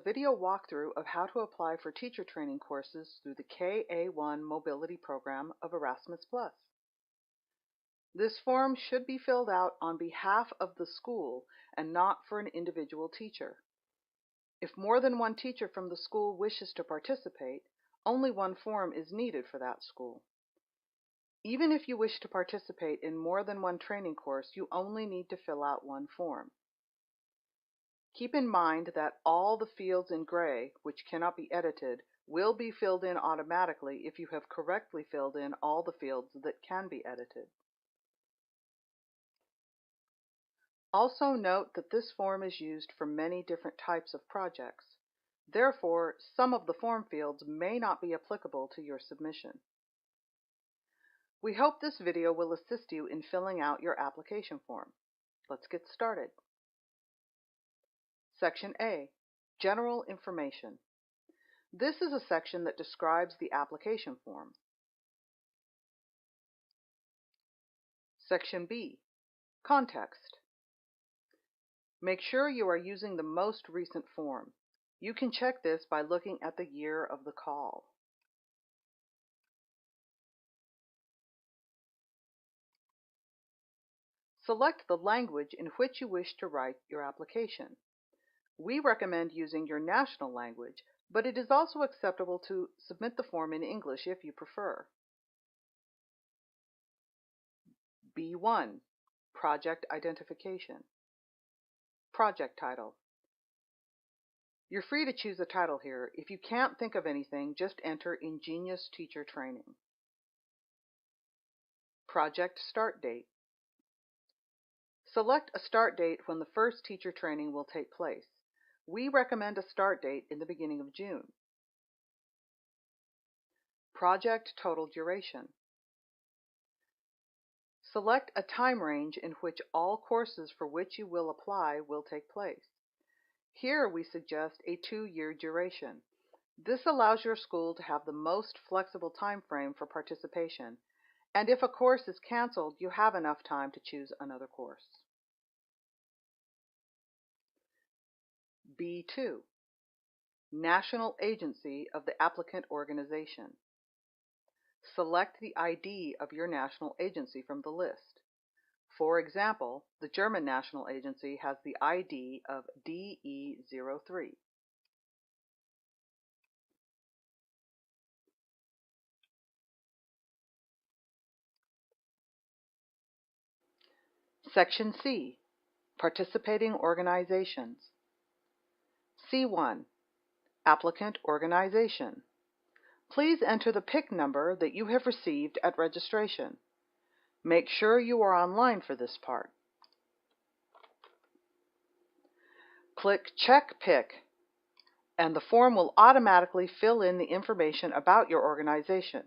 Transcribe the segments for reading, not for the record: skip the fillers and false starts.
video walkthrough of how to apply for teacher training courses through the KA1 mobility program of Erasmus Plus. This form should be filled out on behalf of the school and not for an individual teacher. If more than one teacher from the school wishes to participate, only one form is needed for that school. Even if you wish to participate in more than one training course, you only need to fill out one form. Keep in mind that all the fields in gray, which cannot be edited, will be filled in automatically if you have correctly filled in all the fields that can be edited. Also note that this form is used for many different types of projects. Therefore, some of the form fields may not be applicable to your submission. We hope this video will assist you in filling out your application form. Let's get started. Section A, General Information. This is a section that describes the application form. Section B, Context. Make sure you are using the most recent form. You can check this by looking at the year of the call. Select the language in which you wish to write your application. We recommend using your national language, but it is also acceptable to submit the form in English if you prefer. B1, Project Identification. Project Title. You're free to choose a title here. If you can't think of anything, just enter Ingenious Teacher Training. Project Start Date. Select a start date when the first teacher training will take place. We recommend a start date in the beginning of June. Project Total Duration. Select a time range in which all courses for which you will apply will take place. Here we suggest a 2-year duration. This allows your school to have the most flexible time frame for participation, and if a course is canceled, you have enough time to choose another course. B2, National Agency of the applicant organization. Select the ID of your national agency from the list. For example, the German National Agency has the ID of DE03. Section C, Participating Organizations. C1, Applicant Organization. Please enter the PIC number that you have received at registration. Make sure you are online for this part. Click Check PIC, and the form will automatically fill in the information about your organization.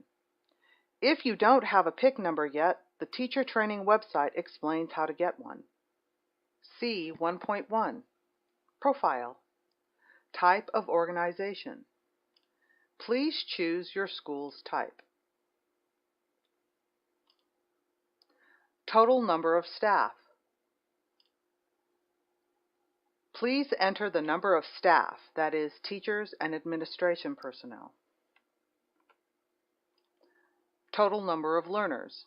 If you don't have a PIC number yet, the Teacher Training website explains how to get one. C 1.1, Profile. Type of organization. Please choose your school's type. Total number of staff. Please enter the number of staff, that is, teachers and administration personnel. Total number of learners.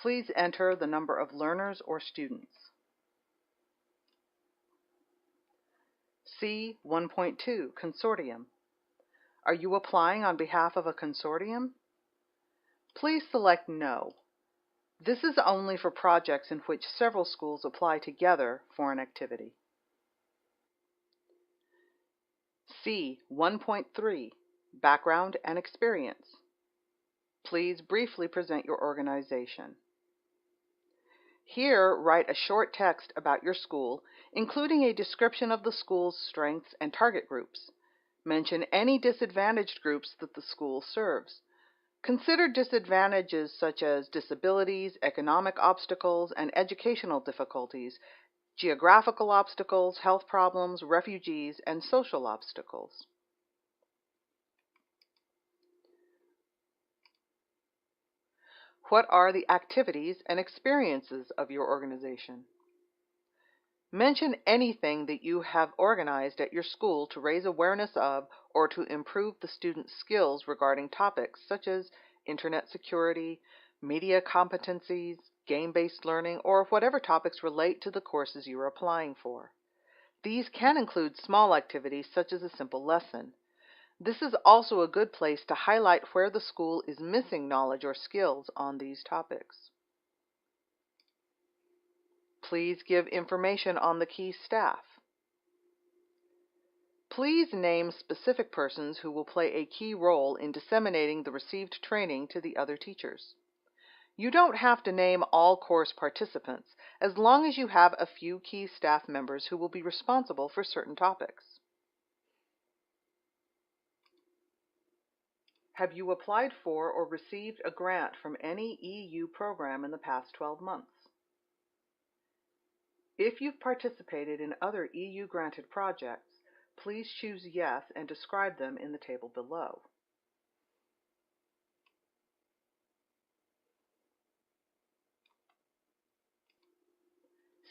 Please enter the number of learners or students. C 1.2, Consortium. Are you applying on behalf of a consortium? Please select No. This is only for projects in which several schools apply together for an activity. C 1.3, Background and Experience. Please briefly present your organization. Here, write a short text about your school, including a description of the school's strengths and target groups. Mention any disadvantaged groups that the school serves. Consider disadvantages such as disabilities, economic obstacles, and educational difficulties, geographical obstacles, health problems, refugees, and social obstacles. What are the activities and experiences of your organization? Mention anything that you have organized at your school to raise awareness of or to improve the students' skills regarding topics such as internet security, media competencies, game-based learning, or whatever topics relate to the courses you are applying for. These can include small activities such as a simple lesson. This is also a good place to highlight where the school is missing knowledge or skills on these topics. Please give information on the key staff. Please name specific persons who will play a key role in disseminating the received training to the other teachers. You don't have to name all course participants, as long as you have a few key staff members who will be responsible for certain topics. Have you applied for or received a grant from any EU program in the past 12 months? If you've participated in other EU-granted projects, please choose yes and describe them in the table below.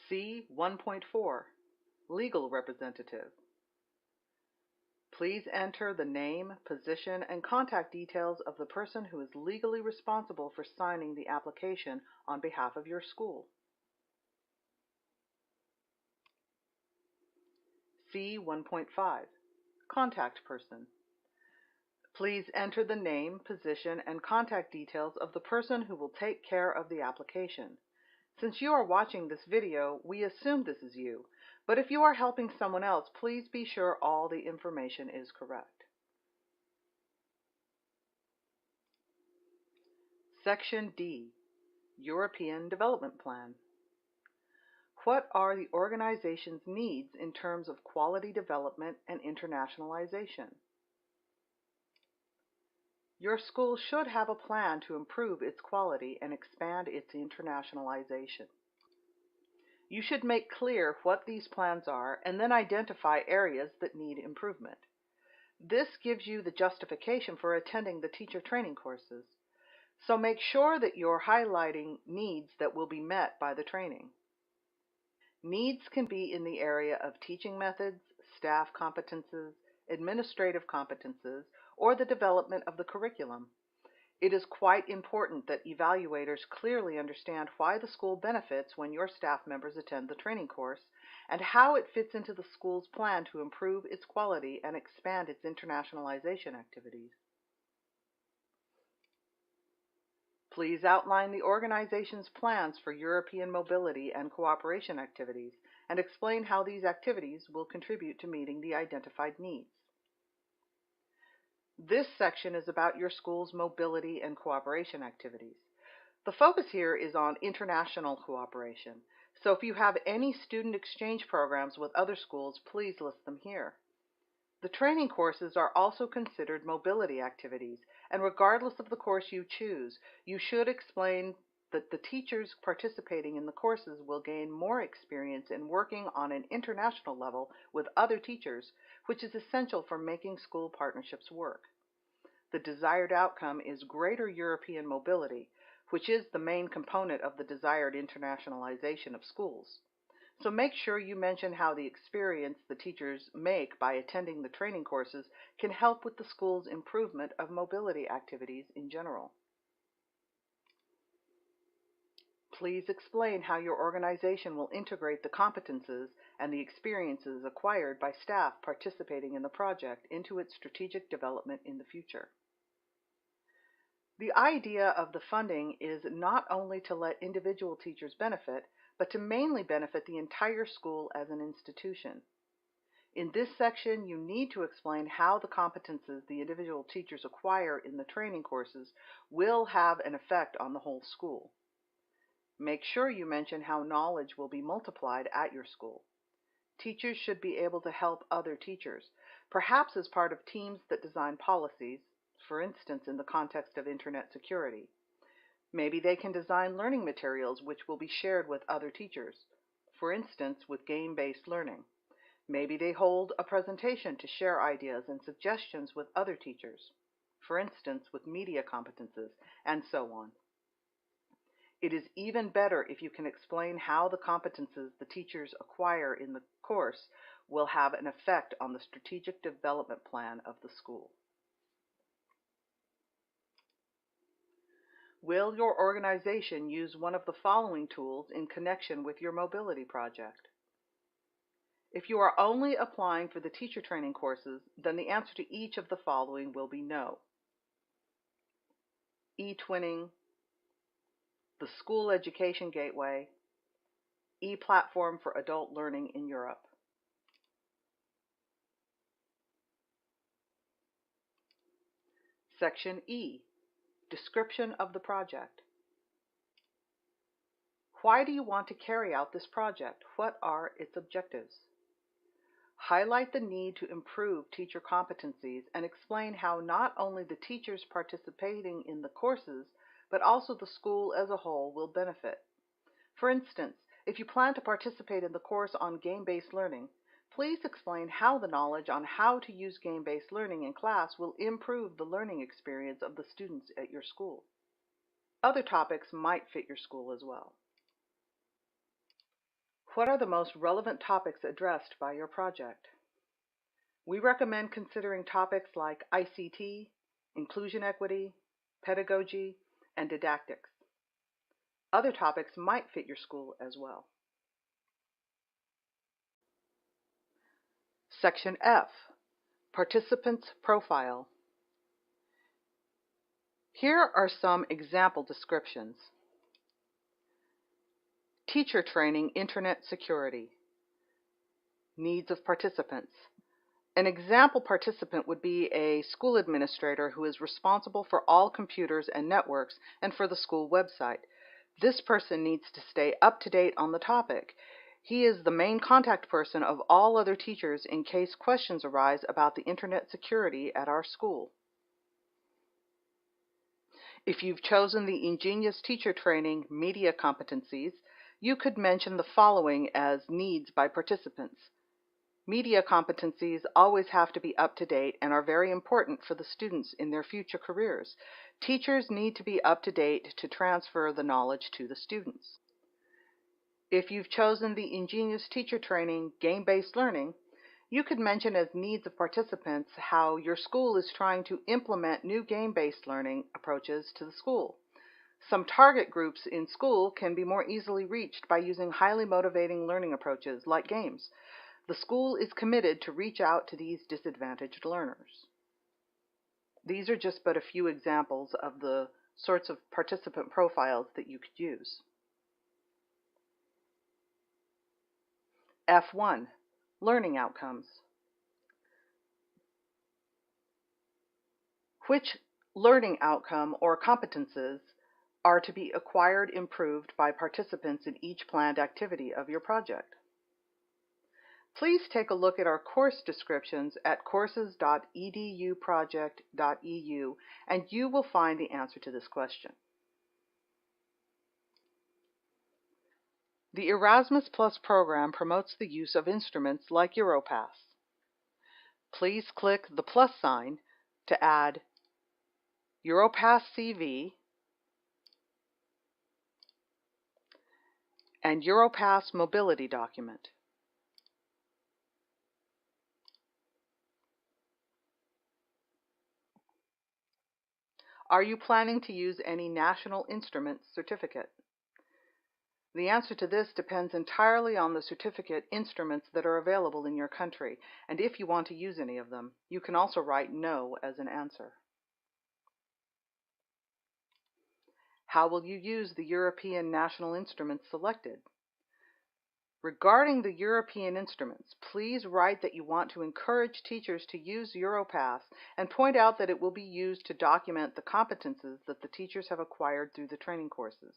C 1.4, Legal Representative. Please enter the name, position, and contact details of the person who is legally responsible for signing the application on behalf of your school. C 1.5, Contact Person. Please enter the name, position, and contact details of the person who will take care of the application. Since you are watching this video, we assume this is you, but if you are helping someone else, please be sure all the information is correct. Section D, European Development Plan. What are the organization's needs in terms of quality development and internationalization? Your school should have a plan to improve its quality and expand its internationalization. You should make clear what these plans are and then identify areas that need improvement. This gives you the justification for attending the teacher training courses. So make sure that you're highlighting needs that will be met by the training. Needs can be in the area of teaching methods, staff competences, administrative competences, or the development of the curriculum. It is quite important that evaluators clearly understand why the school benefits when your staff members attend the training course and how it fits into the school's plan to improve its quality and expand its internationalization activities. Please outline the organization's plans for European mobility and cooperation activities and explain how these activities will contribute to meeting the identified needs. This section is about your school's mobility and cooperation activities. The focus here is on international cooperation, so if you have any student exchange programs with other schools, please list them here. The training courses are also considered mobility activities, and regardless of the course you choose, you should explain that the teachers participating in the courses will gain more experience in working on an international level with other teachers, which is essential for making school partnerships work. The desired outcome is greater European mobility, which is the main component of the desired internationalization of schools. So make sure you mention how the experience the teachers make by attending the training courses can help with the school's improvement of mobility activities in general. Please explain how your organization will integrate the competences and the experiences acquired by staff participating in the project into its strategic development in the future. The idea of the funding is not only to let individual teachers benefit, but to mainly benefit the entire school as an institution. In this section, you need to explain how the competences the individual teachers acquire in the training courses will have an effect on the whole school. Make sure you mention how knowledge will be multiplied at your school. Teachers should be able to help other teachers, perhaps as part of teams that design policies, for instance in the context of internet security. Maybe they can design learning materials which will be shared with other teachers, for instance with game-based learning. Maybe they hold a presentation to share ideas and suggestions with other teachers, for instance with media competences, and so on. It is even better if you can explain how the competences the teachers acquire in the course will have an effect on the strategic development plan of the school. Will your organization use one of the following tools in connection with your mobility project? If you are only applying for the teacher training courses, then the answer to each of the following will be no. E-twinning, the School Education Gateway, e-platform for adult learning in Europe. Section E, description of the project. Why do you want to carry out this project? What are its objectives? Highlight the need to improve teacher competencies and explain how not only the teachers participating in the courses, but also the school as a whole will benefit. For instance, if you plan to participate in the course on game-based learning, please explain how the knowledge on how to use game-based learning in class will improve the learning experience of the students at your school. Other topics might fit your school as well. What are the most relevant topics addressed by your project? We recommend considering topics like ICT, inclusion equity, pedagogy, and didactics. Other topics might fit your school as well. Section F, Participants Profile. Here are some example descriptions. Teacher training, internet security. Needs of participants. An example participant would be a school administrator who is responsible for all computers and networks and for the school website. This person needs to stay up to date on the topic. He is the main contact person of all other teachers in case questions arise about the internet security at our school. If you've chosen the Ingenious Teacher Training media competencies, you could mention the following as needs by participants. Media competencies always have to be up to date and are very important for the students in their future careers. Teachers need to be up to date to transfer the knowledge to the students. If you've chosen the Ingenious Teacher Training game-based learning, you could mention as needs of participants how your school is trying to implement new game-based learning approaches to the school. Some target groups in school can be more easily reached by using highly motivating learning approaches like games. The school is committed to reach out to these disadvantaged learners. These are just but a few examples of the sorts of participant profiles that you could use. F1, learning outcomes. Which learning outcome or competences are to be acquired, improved by participants in each planned activity of your project? Please take a look at our course descriptions at courses.eduproject.eu and you will find the answer to this question. The Erasmus Plus program promotes the use of instruments like Europass. Please click the plus sign to add Europass CV and Europass mobility document. Are you planning to use any national instrument certificate? The answer to this depends entirely on the certificate instruments that are available in your country, and if you want to use any of them. You can also write no as an answer. How will you use the European national instruments selected? Regarding the European instruments, please write that you want to encourage teachers to use Europass and point out that it will be used to document the competences that the teachers have acquired through the training courses.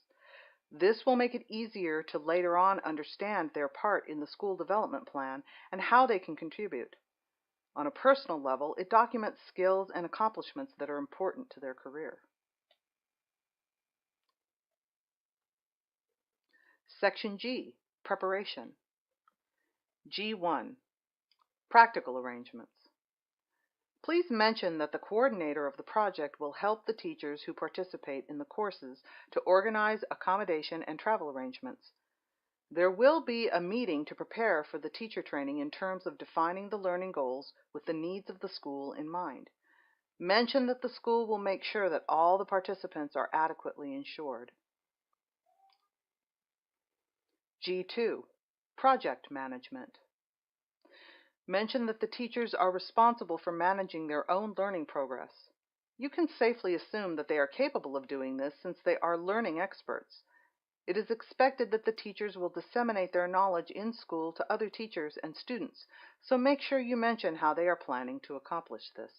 This will make it easier to later on understand their part in the school development plan and how they can contribute. On a personal level, it documents skills and accomplishments that are important to their career. Section G, preparation. G1, practical arrangements. Please mention that the coordinator of the project will help the teachers who participate in the courses to organize accommodation and travel arrangements. There will be a meeting to prepare for the teacher training in terms of defining the learning goals with the needs of the school in mind. Mention that the school will make sure that all the participants are adequately insured. G2. Project management. Mention that the teachers are responsible for managing their own learning progress. You can safely assume that they are capable of doing this since they are learning experts. It is expected that the teachers will disseminate their knowledge in school to other teachers and students, so make sure you mention how they are planning to accomplish this.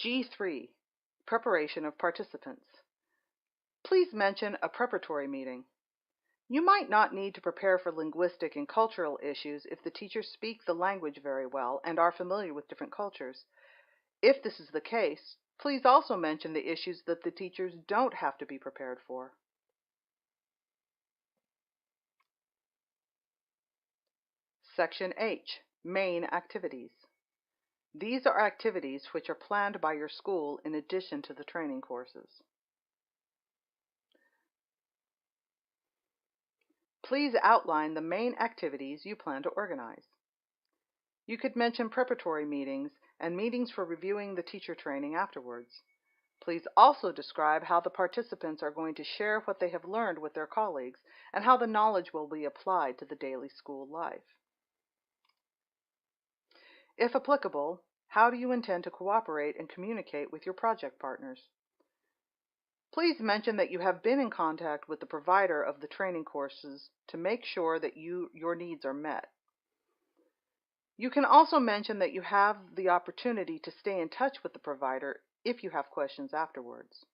G3. Preparation of participants. Please mention a preparatory meeting. You might not need to prepare for linguistic and cultural issues if the teachers speak the language very well and are familiar with different cultures. If this is the case, please also mention the issues that the teachers don't have to be prepared for. Section H. Main activities. These are activities which are planned by your school in addition to the training courses. Please outline the main activities you plan to organize. You could mention preparatory meetings and meetings for reviewing the teacher training afterwards. Please also describe how the participants are going to share what they have learned with their colleagues and how the knowledge will be applied to the daily school life. If applicable, how do you intend to cooperate and communicate with your project partners? Please mention that you have been in contact with the provider of the training courses to make sure that your needs are met. You can also mention that you have the opportunity to stay in touch with the provider if you have questions afterwards.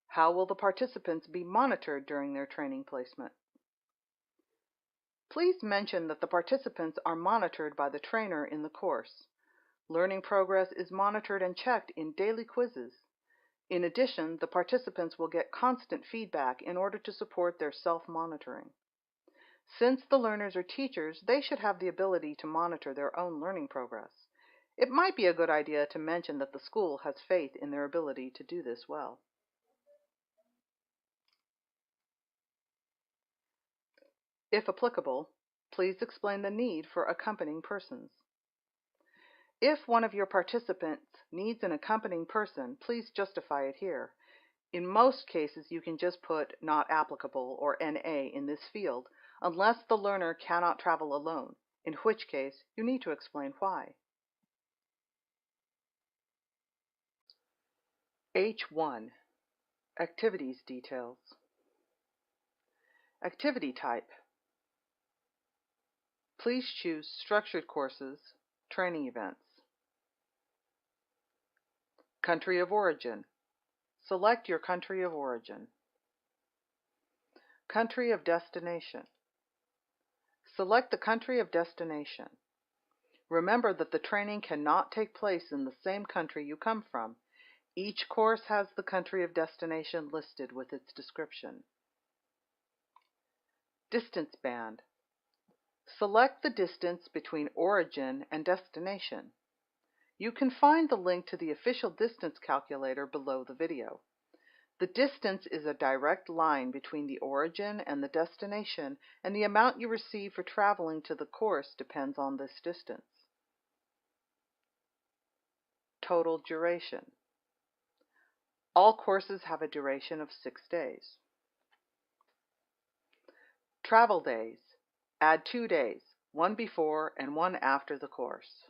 How will the participants be monitored during their training placement? Please mention that the participants are monitored by the trainer in the course. Learning progress is monitored and checked in daily quizzes. In addition, the participants will get constant feedback in order to support their self-monitoring. Since the learners are teachers, they should have the ability to monitor their own learning progress. It might be a good idea to mention that the school has faith in their ability to do this well. If applicable, please explain the need for accompanying persons. If one of your participants needs an accompanying person, please justify it here. In most cases, you can just put not applicable or NA in this field, unless the learner cannot travel alone, in which case you need to explain why. H1. Activities details. Activity type. Please choose structured courses, training events. Country of origin. Select your country of origin. Country of destination. Select the country of destination. Remember that the training cannot take place in the same country you come from. Each course has the country of destination listed with its description. Distance band. Select the distance between origin and destination. You can find the link to the official distance calculator below the video. The distance is a direct line between the origin and the destination, and the amount you receive for traveling to the course depends on this distance. Total duration. All courses have a duration of 6 days. Travel days. Add 2 days, one before and one after the course.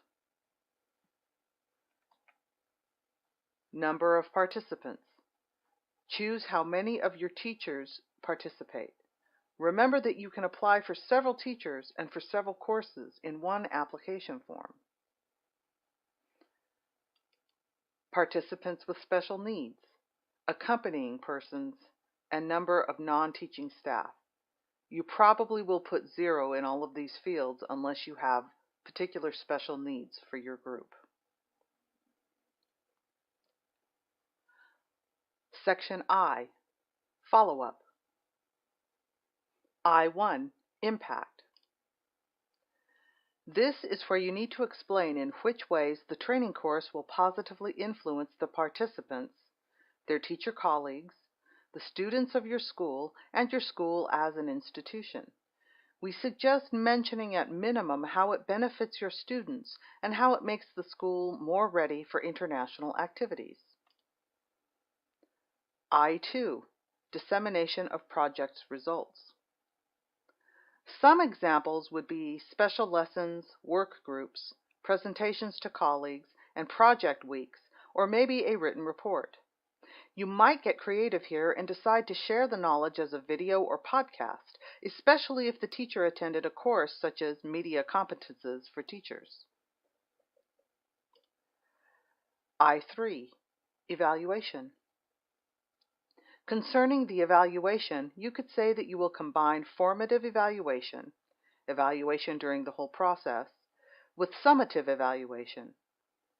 Number of participants. Choose how many of your teachers participate. Remember that you can apply for several teachers and for several courses in one application form. Participants with special needs, accompanying persons, and number of non-teaching staff. You probably will put 0 in all of these fields unless you have particular special needs for your group. Section I, follow-up. I1. Impact. This is where you need to explain in which ways the training course will positively influence the participants, their teacher colleagues, the students of your school, and your school as an institution. We suggest mentioning at minimum how it benefits your students and how it makes the school more ready for international activities. I2. Dissemination of project results. Some examples would be special lessons, work groups, presentations to colleagues, and project weeks, or maybe a written report. You might get creative here and decide to share the knowledge as a video or podcast, especially if the teacher attended a course such as Media Competences for Teachers. I3. Evaluation. Concerning the evaluation, you could say that you will combine formative evaluation, evaluation during the whole process, with summative evaluation,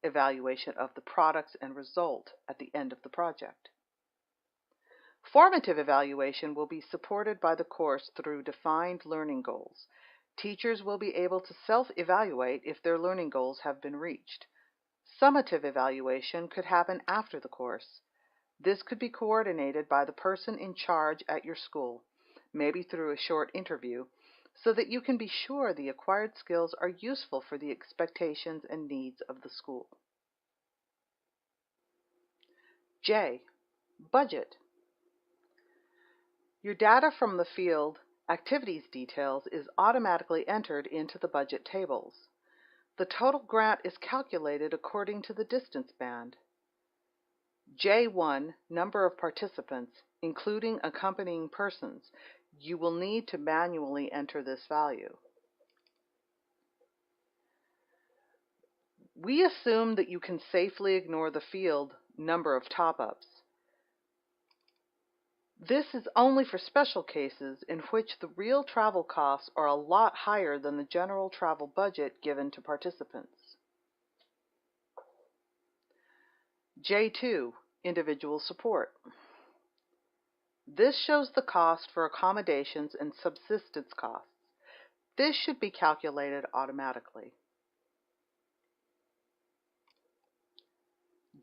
evaluation of the products and result at the end of the project. Formative evaluation will be supported by the course through defined learning goals. Teachers will be able to self-evaluate if their learning goals have been reached. Summative evaluation could happen after the course. This could be coordinated by the person in charge at your school, maybe through a short interview, so that you can be sure the acquired skills are useful for the expectations and needs of the school. J. Budget. Your data from the field Activities Details is automatically entered into the budget tables. The total grant is calculated according to the distance band. J1, number of participants, including accompanying persons. You will need to manually enter this value. We assume that you can safely ignore the field number of top-ups. This is only for special cases in which the real travel costs are a lot higher than the general travel budget given to participants. J2, individual support. This shows the cost for accommodations and subsistence costs. This should be calculated automatically.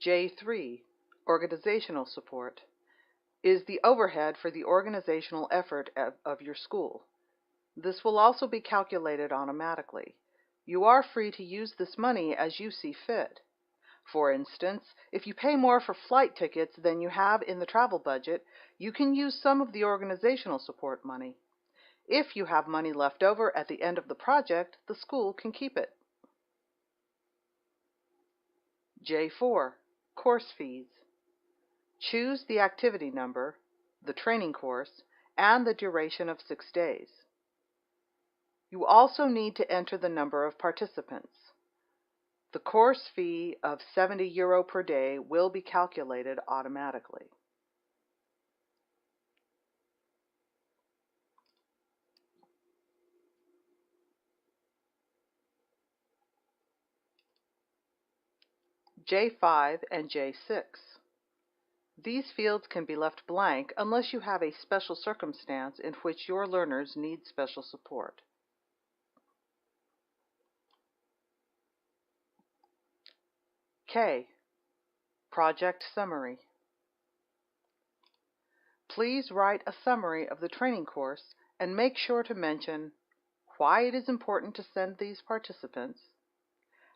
J3, organizational support, is the overhead for the organizational effort of your school. This will also be calculated automatically. You are free to use this money as you see fit. For instance, if you pay more for flight tickets than you have in the travel budget, you can use some of the organizational support money. If you have money left over at the end of the project, the school can keep it. J4, course fees. Choose the activity number, the training course, and the duration of 6 days. You also need to enter the number of participants. The course fee of €70 per day will be calculated automatically. J5 and J6. These fields can be left blank unless you have a special circumstance in which your learners need special support. K. Project Summary. Please write a summary of the training course and make sure to mention why it is important to send these participants,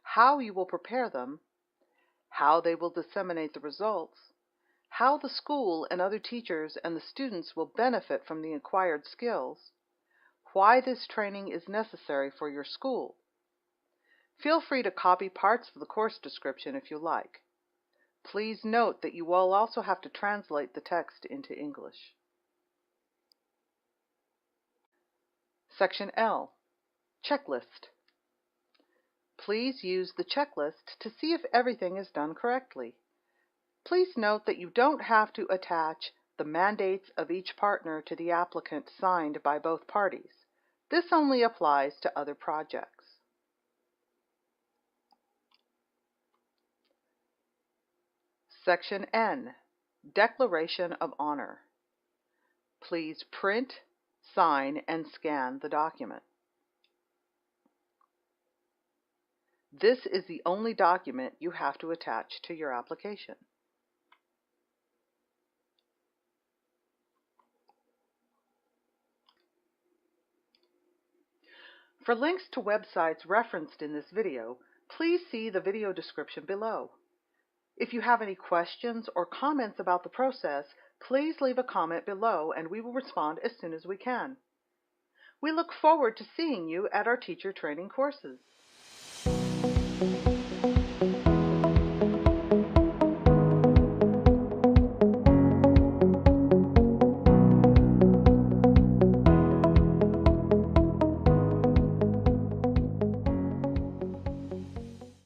how you will prepare them, how they will disseminate the results, how the school and other teachers and the students will benefit from the acquired skills, why this training is necessary for your school. Feel free to copy parts of the course description if you like. Please note that you will also have to translate the text into English. Section L. Checklist. Please use the checklist to see if everything is done correctly. Please note that you don't have to attach the mandates of each partner to the applicant signed by both parties. This only applies to other projects. Section N. Declaration of Honor. Please print, sign, and scan the document. This is the only document you have to attach to your application. For links to websites referenced in this video, please see the video description below. If you have any questions or comments about the process, please leave a comment below and we will respond as soon as we can. We look forward to seeing you at our teacher training courses.